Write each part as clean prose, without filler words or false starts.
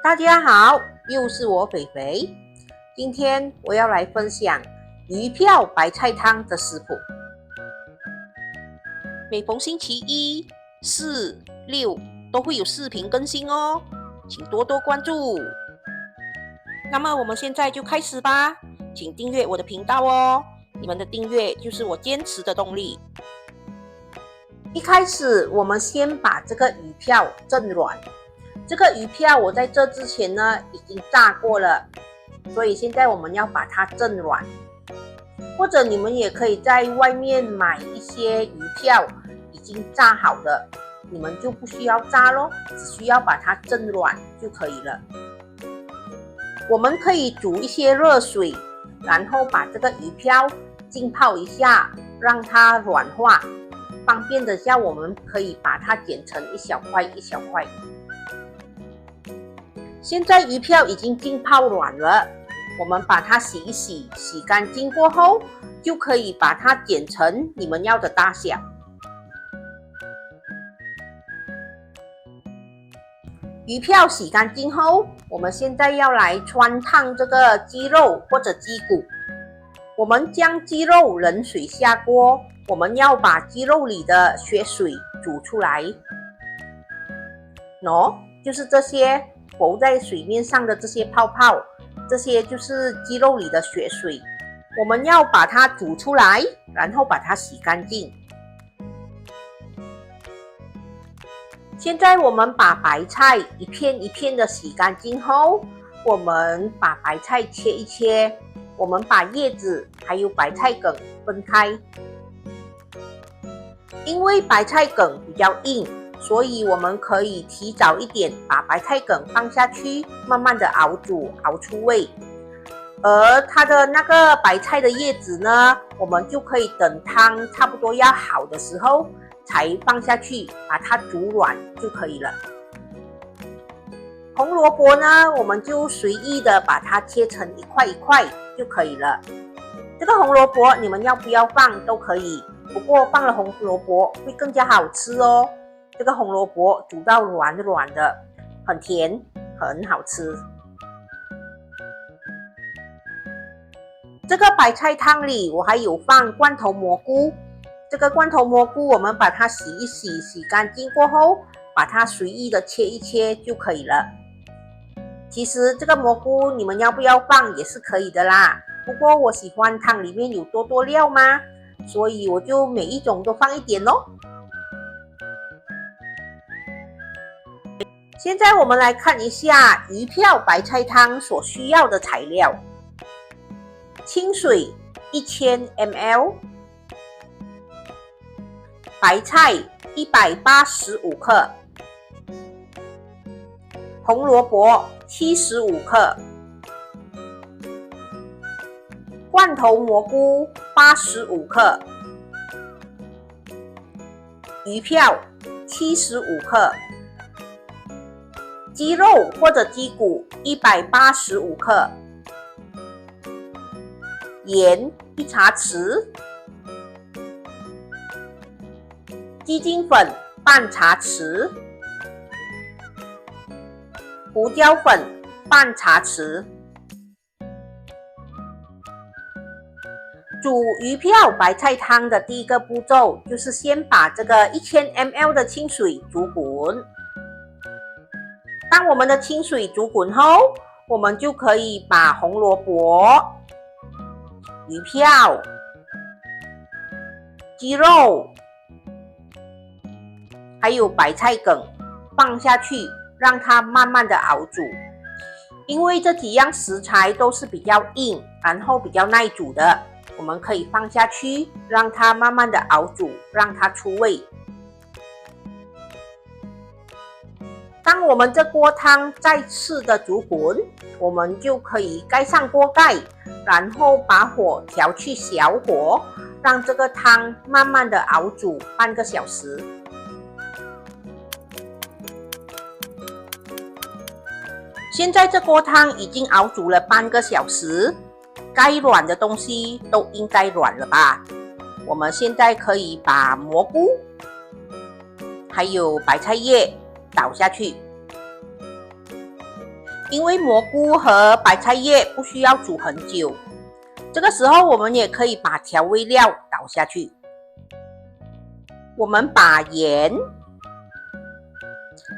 大家好，又是我肥肥。今天我要来分享鱼票白菜汤的食谱。每逢星期一、四、六都会有视频更新哦，请多多关注。那么我们现在就开始吧，请订阅我的频道哦，你们的订阅就是我坚持的动力。一开始我们先把这个鱼票蒸软。这个鱼票我在这之前呢已经炸过了，所以现在我们要把它蒸软。或者你们也可以在外面买一些鱼票已经炸好的，你们就不需要炸咯，只需要把它蒸软就可以了。我们可以煮一些热水，然后把这个鱼票浸泡一下，让它软化，方便的下我们可以把它剪成一小块一小块。现在鱼票已经浸泡软了，我们把它洗一洗，洗干净过后，就可以把它剪成你们要的大小。鱼票洗干净后，我们现在要来穿烫这个鸡肉或者鸡骨。我们将鸡肉冷水下锅，我们要把鸡肉里的血水煮出来。就是这些浮在水面上的这些泡泡，这些就是鸡肉里的血水，我们要把它煮出来，然后把它洗干净。现在我们把白菜一片一片的洗干净后，我们把白菜切一切，我们把叶子还有白菜梗分开。因为白菜梗比较硬，所以我们可以提早一点把白菜梗放下去，慢慢的熬煮，熬出味。而它的那个白菜的叶子呢，我们就可以等汤差不多要好的时候才放下去，把它煮软就可以了。红萝卜呢，我们就随意的把它切成一块一块就可以了。这个红萝卜你们要不要放都可以，不过放了红萝卜会更加好吃哦。这个红萝卜煮到软软的，很甜，很好吃。这个白菜汤里我还有放罐头蘑菇，这个罐头蘑菇我们把它洗一洗，洗干净过后，把它随意的切一切就可以了。其实这个蘑菇你们要不要放也是可以的啦，不过我喜欢汤里面有多多料嘛，所以我就每一种都放一点咯。现在我们来看一下鱼票白菜汤所需要的材料。清水1000 ml， 白菜185克，红萝卜75克，罐头蘑菇85克，鱼票75克，鸡肉或者鸡骨185克，盐1茶匙，鸡精粉半茶匙，胡椒粉半茶匙。煮鱼票白菜汤的第一个步骤就是先把这个1000 ml 的清水煮滚。当我们的清水煮滚后，我们就可以把红萝卜、鱼票、鸡肉还有白菜梗放下去，让它慢慢的熬煮。因为这几样食材都是比较硬，然后比较耐煮的，我们可以放下去，让它慢慢的熬煮，让它出味。当我们这锅汤再次的煮滚，我们就可以盖上锅盖，然后把火调去小火，让这个汤慢慢的熬煮半个小时。现在这锅汤已经熬煮了半个小时，该软的东西都应该软了吧？我们现在可以把蘑菇还有白菜叶倒下去。因为蘑菇和白菜叶不需要煮很久，这个时候我们也可以把调味料倒下去。我们把盐、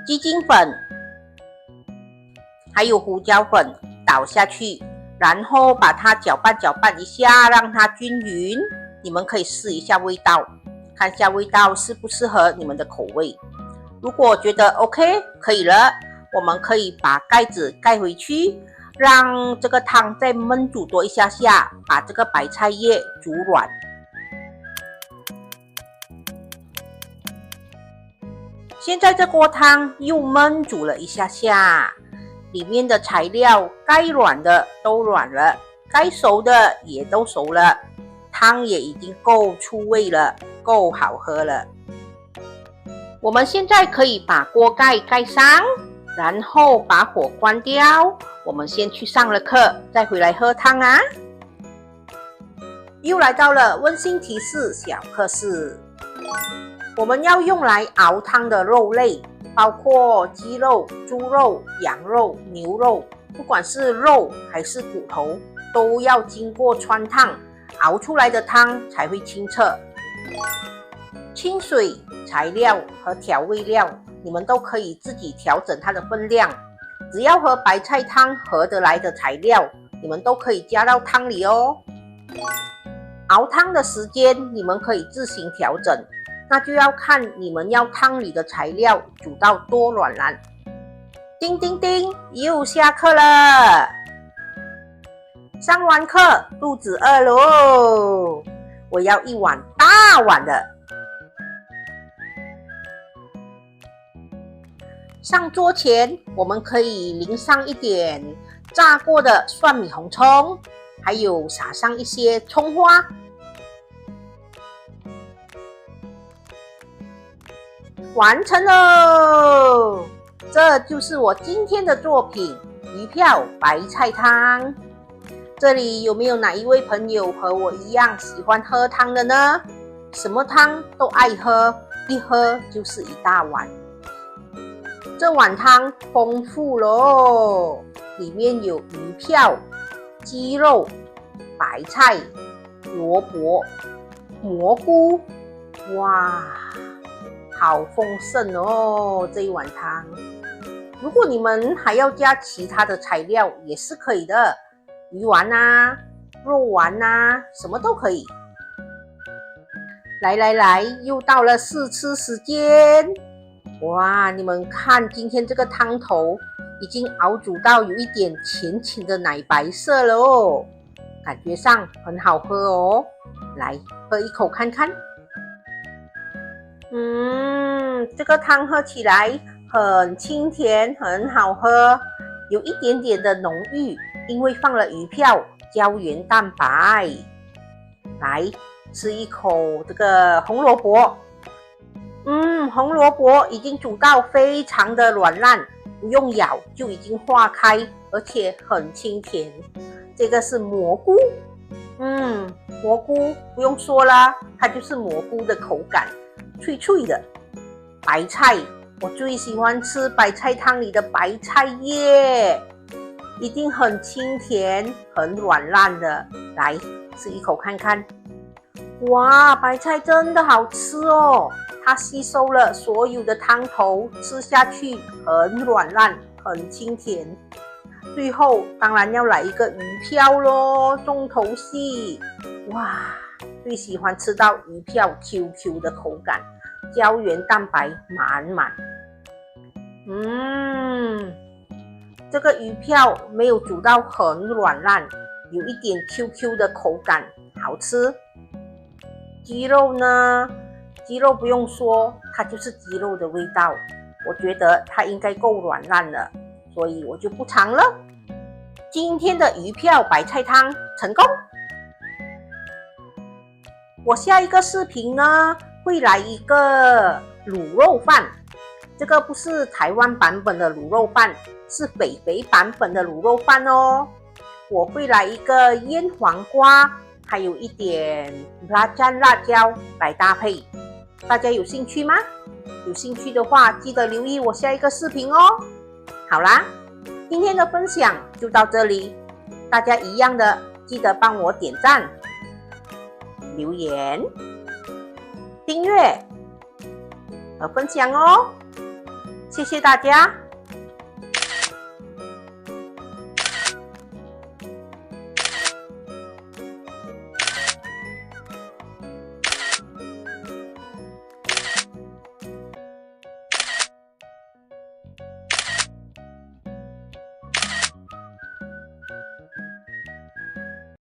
鸡精粉还有胡椒粉倒下去，然后把它搅拌一下，让它均匀。你们可以试一下味道，看一下味道适不适合你们的口味。如果觉得 OK 可以了，我们可以把盖子盖回去，让这个汤再焖煮多一下下，把这个白菜叶煮软。现在这锅汤又焖煮了一下下，里面的材料该软的都软了，该熟的也都熟了，汤也已经够出味了，够好喝了。我们现在可以把锅盖盖上，然后把火关掉。我们先去上了课，再回来喝汤啊。又来到了温馨提示小课室。我们要用来熬汤的肉类，包括鸡肉、猪肉、羊肉、牛肉，不管是肉还是骨头，都要经过汆烫，熬出来的汤才会清澈。清水、材料和调味料，你们都可以自己调整它的分量，只要和白菜汤合得来的材料，你们都可以加到汤里哦。熬汤的时间，你们可以自行调整。那就要看你们要汤里的材料煮到多软烂。叮叮叮，又下课了。上完课，肚子饿喽，我要一碗大碗的。上桌前，我们可以淋上一点炸过的蒜米红葱，还有撒上一些葱花。完成喽！这就是我今天的作品——鱼票白菜汤。这里有没有哪一位朋友和我一样喜欢喝汤的呢？什么汤都爱喝，一喝就是一大碗。这碗汤丰富咯，里面有鱼票、鸡肉、白菜、萝卜、蘑菇，哇！好丰盛哦，这一碗汤。如果你们还要加其他的材料也是可以的，鱼丸啊、肉丸啊，什么都可以。来，又到了试吃时间。哇，你们看今天这个汤头已经熬煮到有一点浅的奶白色了哦，感觉上很好喝哦。来，喝一口看看。这个汤喝起来很清甜，很好喝，有一点点的浓郁，因为放了鱼票、胶原蛋白。来吃一口这个红萝卜。红萝卜已经煮到非常的软烂，不用咬就已经化开，而且很清甜。这个是蘑菇。蘑菇不用说啦，它就是蘑菇的口感，脆脆的。白菜，我最喜欢吃白菜汤里的白菜叶，一定很清甜，很软烂的。来，吃一口看看。哇，白菜真的好吃哦，它吸收了所有的汤头，吃下去很软烂，很清甜。最后当然要来一个鱼票咯，重头戏。哇，最喜欢吃到鱼票 QQ 的口感，胶原蛋白满满。这个鱼票没有煮到很软烂，有一点 QQ 的口感，好吃。鸡肉呢？鸡肉不用说，它就是鸡肉的味道。我觉得它应该够软烂了，所以我就不尝了。今天的鱼票白菜汤成功。我下一个视频呢，会来一个卤肉饭。这个不是台湾版本的卤肉饭，是北北版本的卤肉饭哦。我会来一个腌黄瓜，还有一点辣椒来搭配。大家有兴趣吗？有兴趣的话，记得留意我下一个视频哦。好啦，今天的分享就到这里，大家一样的记得帮我点赞、留言、订阅和分享哦，谢谢大家。